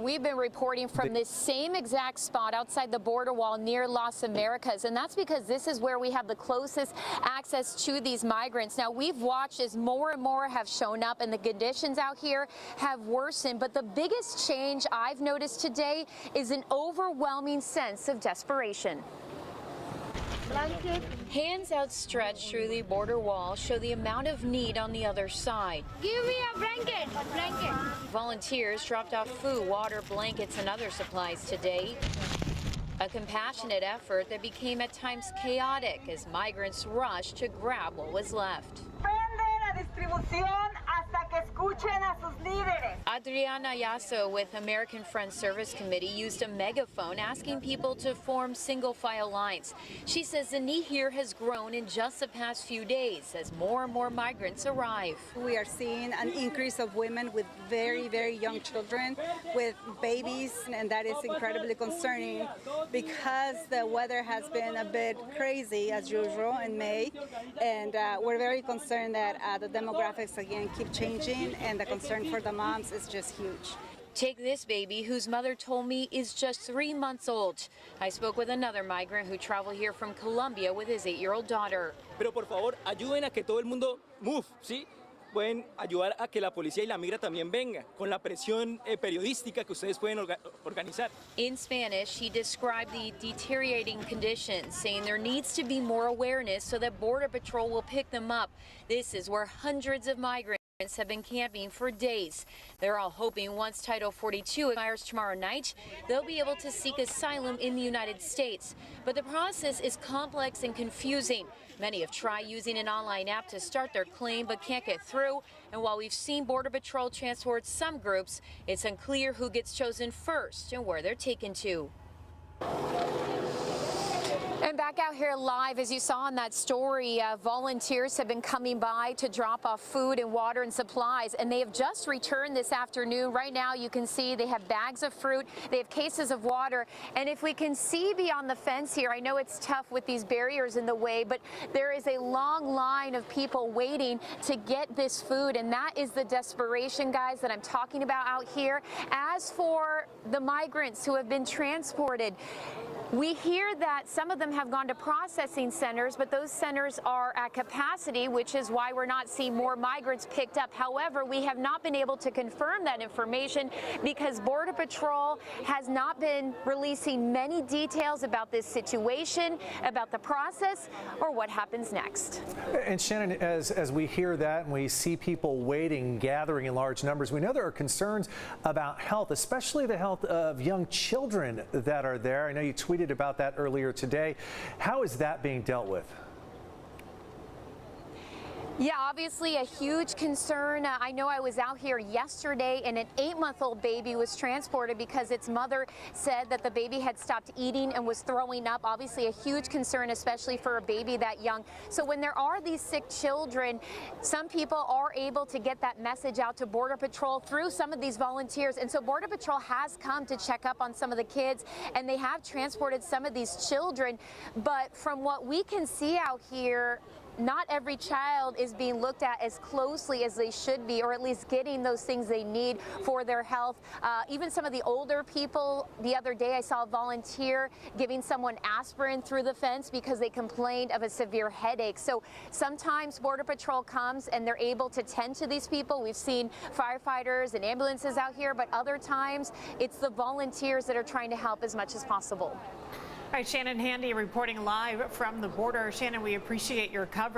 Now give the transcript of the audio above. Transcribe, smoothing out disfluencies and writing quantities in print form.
we've been reporting from this same exact spot outside the border wall near Las Americas, and that's because this is where we have the closest access to these migrants. Now, we've watched as more and more have shown up and the conditions out here have worsened, but the biggest change I've noticed today is an overwhelming sense of desperation. Hands outstretched through the border wall show the amount of need on the other side. Give me a blanket, Volunteers dropped off food, water, blankets, and other supplies today. A compassionate effort that became at times chaotic as migrants rushed to grab what was left. Adriana Yasso with American Friends Service Committee used a megaphone asking people to form single file lines. She says the need here has grown in just the past few days as more and more migrants arrive. We are seeing an increase of women with very, very young children, with babies, and that is incredibly concerning because the weather has been a bit crazy as usual in May, and we're very concerned that the demographics again keep changing, and the concern for the moms is just huge. Take this baby, whose mother told me is just 3 months old. I spoke with another migrant who traveled here from Colombia with his 8-year-old daughter. Pero por favor, ayuden a que todo el mundo move, ¿sí? Pueden ayudar a que la policía y la migra también venga con la presión periodística que ustedes pueden organizar. In Spanish, he described the deteriorating conditions, saying there needs to be more awareness so that Border Patrol will pick them up. This is where hundreds of migrants have been camping for days. They're all hoping once Title 42 expires tomorrow night, they'll be able to seek asylum in the United States. But the process is complex and confusing. Many have tried using an online app to start their claim but can't get through. And while we've seen Border Patrol transport some groups, it's unclear who gets chosen first and where they're taken to. And back out here live, as you saw in that story, volunteers have been coming by to drop off food and water and supplies, and they have just returned this afternoon. Right now you can see they have bags of fruit, they have cases of water, and if we can see beyond the fence here, I know it's tough with these barriers in the way, but there is a long line of people waiting to get this food, and that is the desperation, guys, that I'm talking about out here. As for the migrants who have been transported, we hear that some of them have gone to processing centers, but those centers are at capacity, which is why we're not seeing more migrants picked up. However, we have not been able to confirm that information because Border Patrol has not been releasing many details about this situation, about the process, or what happens next. And Shannon, as we hear that and we see people waiting, gathering in large numbers, we know there are concerns about health, especially the health of young children that are there. I know you tweeted about that earlier today. How is that being dealt with? Yeah, obviously a huge concern. I know I was out here yesterday and an 8-month-old baby was transported because its mother said that the baby had stopped eating and was throwing up. Obviously a huge concern, especially for a baby that young. So when there are these sick children, some people are able to get that message out to Border Patrol through some of these volunteers. And so Border Patrol has come to check up on some of the kids, and they have transported some of these children. But from what we can see out here, not every child is being looked at as closely as they should be, or at least getting those things they need for their health. Even some of the older people, the other day I saw a volunteer giving someone aspirin through the fence because they complained of a severe headache. So sometimes Border Patrol comes and they're able to tend to these people. We've seen firefighters and ambulances out here, but other times it's the volunteers that are trying to help as much as possible. All right, Shannon Handy reporting live from the border. Shannon, we appreciate your coverage.